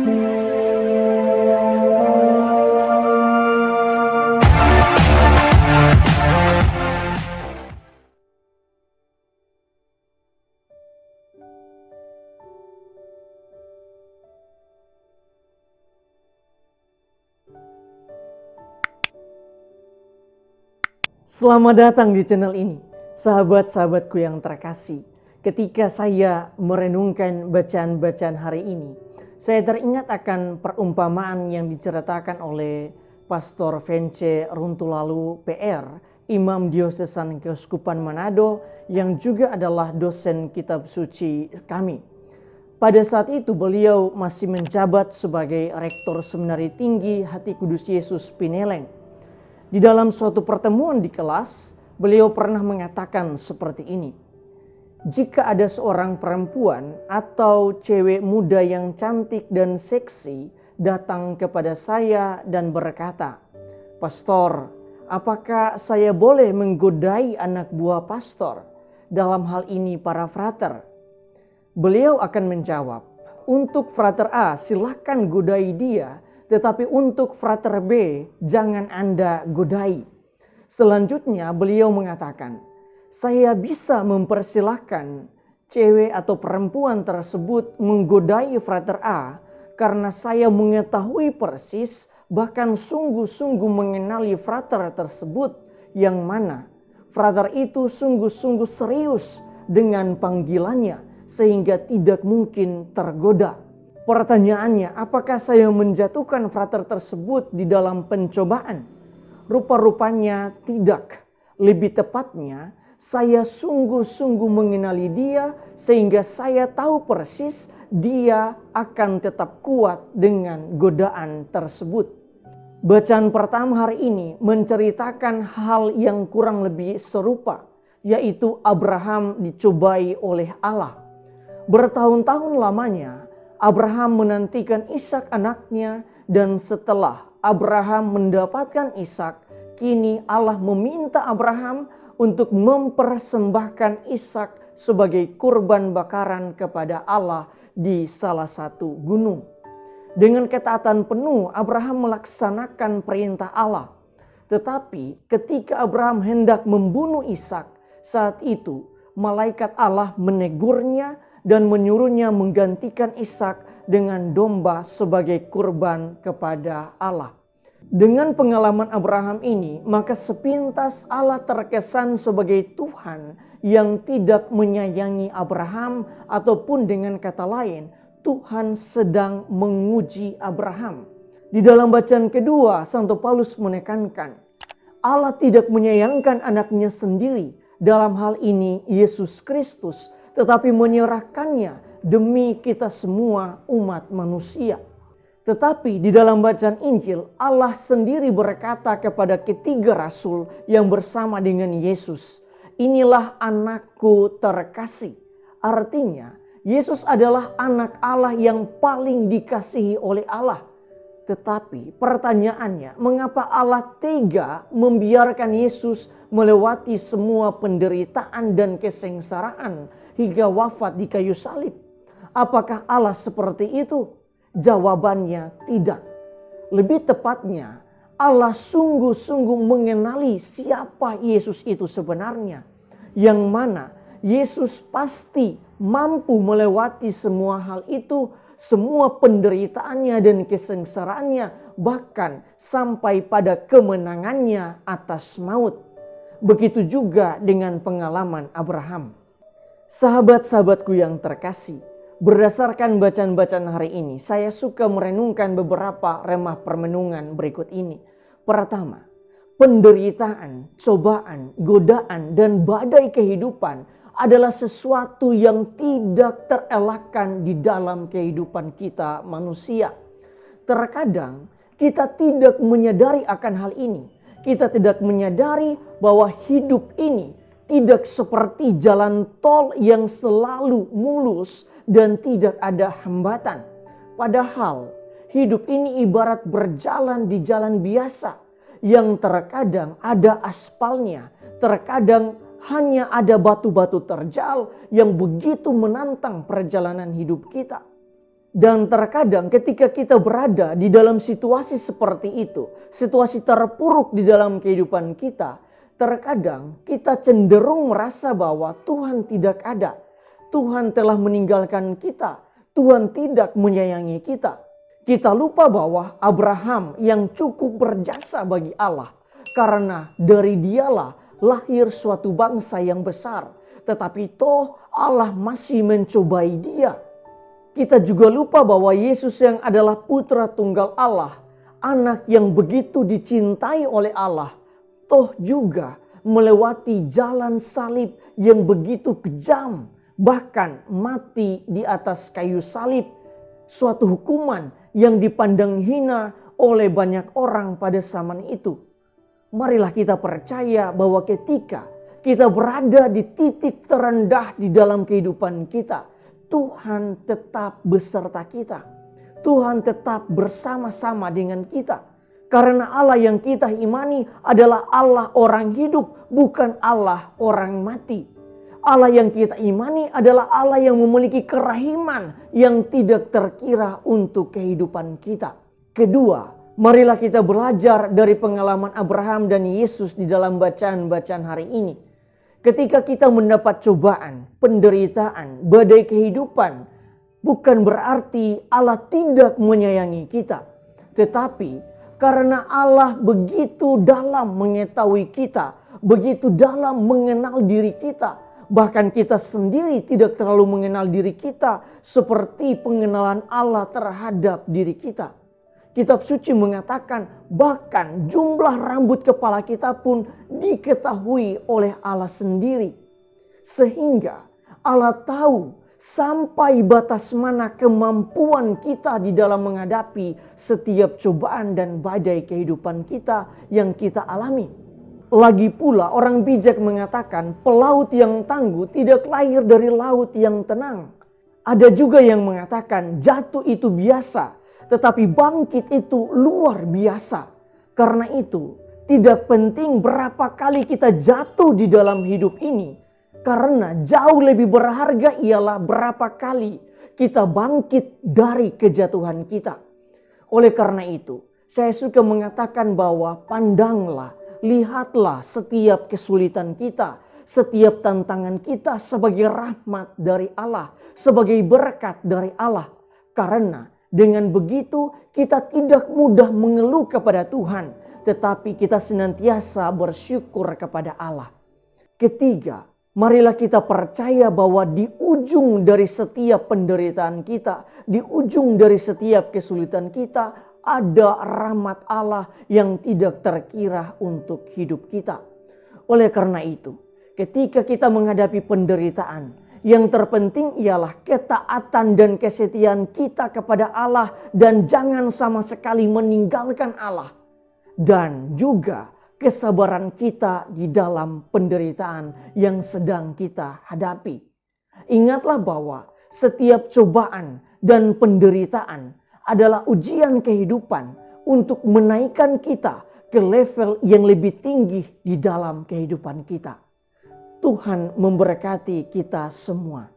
Selamat datang di channel ini, sahabat-sahabatku yang terkasih. Ketika saya merenungkan bacaan-bacaan hari ini, saya teringat akan perumpamaan yang diceritakan oleh Pastor Vence Runtulalu PR, Imam Diosesan Keuskupan Manado, yang juga adalah dosen kitab suci kami. Pada saat itu beliau masih menjabat sebagai Rektor Seminari Tinggi Hati Kudus Yesus Pineleng. Di dalam suatu pertemuan di kelas, beliau pernah mengatakan seperti ini. Jika ada seorang perempuan atau cewek muda yang cantik dan seksi datang kepada saya dan berkata, "Pastor, apakah saya boleh menggodai anak buah pastor? Dalam hal ini para frater." Beliau akan menjawab, "Untuk frater A silakan godai dia, tetapi untuk frater B, jangan Anda godai." Selanjutnya beliau mengatakan, "Saya bisa mempersilahkan cewek atau perempuan tersebut menggodai frater A karena saya mengetahui persis, bahkan sungguh-sungguh mengenali frater tersebut, yang mana frater itu sungguh-sungguh serius dengan panggilannya sehingga tidak mungkin tergoda." Pertanyaannya, apakah saya menjatuhkan frater tersebut di dalam pencobaan? Rupa-rupanya tidak. Lebih tepatnya, saya sungguh-sungguh mengenali dia sehingga saya tahu persis dia akan tetap kuat dengan godaan tersebut. Bacaan pertama hari ini menceritakan hal yang kurang lebih serupa, yaitu Abraham dicobai oleh Allah. Bertahun-tahun lamanya Abraham menantikan Ishak anaknya, dan setelah Abraham mendapatkan Ishak, kini Allah meminta Abraham untuk mempersembahkan Ishak sebagai kurban bakaran kepada Allah di salah satu gunung. Dengan ketaatan penuh Abraham melaksanakan perintah Allah. Tetapi ketika Abraham hendak membunuh Ishak, saat itu malaikat Allah menegurnya dan menyuruhnya menggantikan Ishak dengan domba sebagai kurban kepada Allah. Dengan pengalaman Abraham ini, maka sepintas Allah terkesan sebagai Tuhan yang tidak menyayangi Abraham, ataupun dengan kata lain, Tuhan sedang menguji Abraham. Di dalam bacaan kedua, Santo Paulus menekankan, Allah tidak menyayangkan anaknya sendiri, dalam hal ini Yesus Kristus, tetapi menyerahkannya demi kita semua umat manusia. Tetapi di dalam bacaan Injil, Allah sendiri berkata kepada ketiga rasul yang bersama dengan Yesus, "Inilah anakku terkasih." Artinya, Yesus adalah anak Allah yang paling dikasihi oleh Allah. Tetapi pertanyaannya, mengapa Allah tega membiarkan Yesus melewati semua penderitaan dan kesengsaraan hingga wafat di kayu salib? Apakah Allah seperti itu? Jawabannya tidak. Lebih tepatnya, Allah sungguh-sungguh mengenali siapa Yesus itu sebenarnya, yang mana Yesus pasti mampu melewati semua hal itu, semua penderitaannya dan kesengsaraannya, bahkan sampai pada kemenangannya atas maut. Begitu juga dengan pengalaman Abraham. Sahabat-sahabatku yang terkasih, berdasarkan bacaan-bacaan hari ini, saya suka merenungkan beberapa remah permenungan berikut ini. Pertama, penderitaan, cobaan, godaan, dan badai kehidupan adalah sesuatu yang tidak terelakkan di dalam kehidupan kita manusia. Terkadang kita tidak menyadari akan hal ini. Kita tidak menyadari bahwa hidup ini tidak seperti jalan tol yang selalu mulus dan tidak ada hambatan. Padahal hidup ini ibarat berjalan di jalan biasa yang terkadang ada aspalnya, terkadang hanya ada batu-batu terjal yang begitu menantang perjalanan hidup kita. Dan terkadang ketika kita berada di dalam situasi seperti itu, situasi terpuruk di dalam kehidupan kita, terkadang kita cenderung merasa bahwa Tuhan tidak ada. Tuhan telah meninggalkan kita. Tuhan tidak menyayangi kita. Kita lupa bahwa Abraham yang cukup berjasa bagi Allah. Karena dari dialah lahir suatu bangsa yang besar. Tetapi toh Allah masih mencobai dia. Kita juga lupa bahwa Yesus yang adalah putra tunggal Allah, anak yang begitu dicintai oleh Allah, toh juga melewati jalan salib yang begitu kejam, bahkan mati di atas kayu salib, suatu hukuman yang dipandang hina oleh banyak orang pada zaman itu. Marilah kita percaya bahwa ketika kita berada di titik terendah di dalam kehidupan kita, Tuhan tetap beserta kita. Tuhan tetap bersama-sama dengan kita. Karena Allah yang kita imani adalah Allah orang hidup, bukan Allah orang mati. Allah yang kita imani adalah Allah yang memiliki kerahiman yang tidak terkira untuk kehidupan kita. Kedua, marilah kita belajar dari pengalaman Abraham dan Yesus di dalam bacaan-bacaan hari ini. Ketika kita mendapat cobaan, penderitaan, badai kehidupan, bukan berarti Allah tidak menyayangi kita. Tetapi karena Allah begitu dalam mengetahui kita, begitu dalam mengenal diri kita, bahkan kita sendiri tidak terlalu mengenal diri kita seperti pengenalan Allah terhadap diri kita. Kitab suci mengatakan bahkan jumlah rambut kepala kita pun diketahui oleh Allah sendiri. Sehingga Allah tahu sampai batas mana kemampuan kita di dalam menghadapi setiap cobaan dan badai kehidupan kita yang kita alami. Lagi pula orang bijak mengatakan pelaut yang tangguh tidak lahir dari laut yang tenang. Ada juga yang mengatakan jatuh itu biasa. Tetapi bangkit itu luar biasa. Karena itu tidak penting berapa kali kita jatuh di dalam hidup ini. Karena jauh lebih berharga ialah berapa kali kita bangkit dari kejatuhan kita. Oleh karena itu saya suka mengatakan bahwa pandanglah, lihatlah setiap kesulitan kita, setiap tantangan kita sebagai rahmat dari Allah, sebagai berkat dari Allah. Karena dengan begitu kita tidak mudah mengeluh kepada Tuhan, tetapi kita senantiasa bersyukur kepada Allah. Ketiga, marilah kita percaya bahwa di ujung dari setiap penderitaan kita, di ujung dari setiap kesulitan kita, ada rahmat Allah yang tidak terkira untuk hidup kita. Oleh karena itu, ketika kita menghadapi penderitaan, yang terpenting ialah ketaatan dan kesetiaan kita kepada Allah dan jangan sama sekali meninggalkan Allah. Dan juga kesabaran kita di dalam penderitaan yang sedang kita hadapi. Ingatlah bahwa setiap cobaan dan penderitaan adalah ujian kehidupan untuk menaikkan kita ke level yang lebih tinggi di dalam kehidupan kita. Tuhan memberkati kita semua.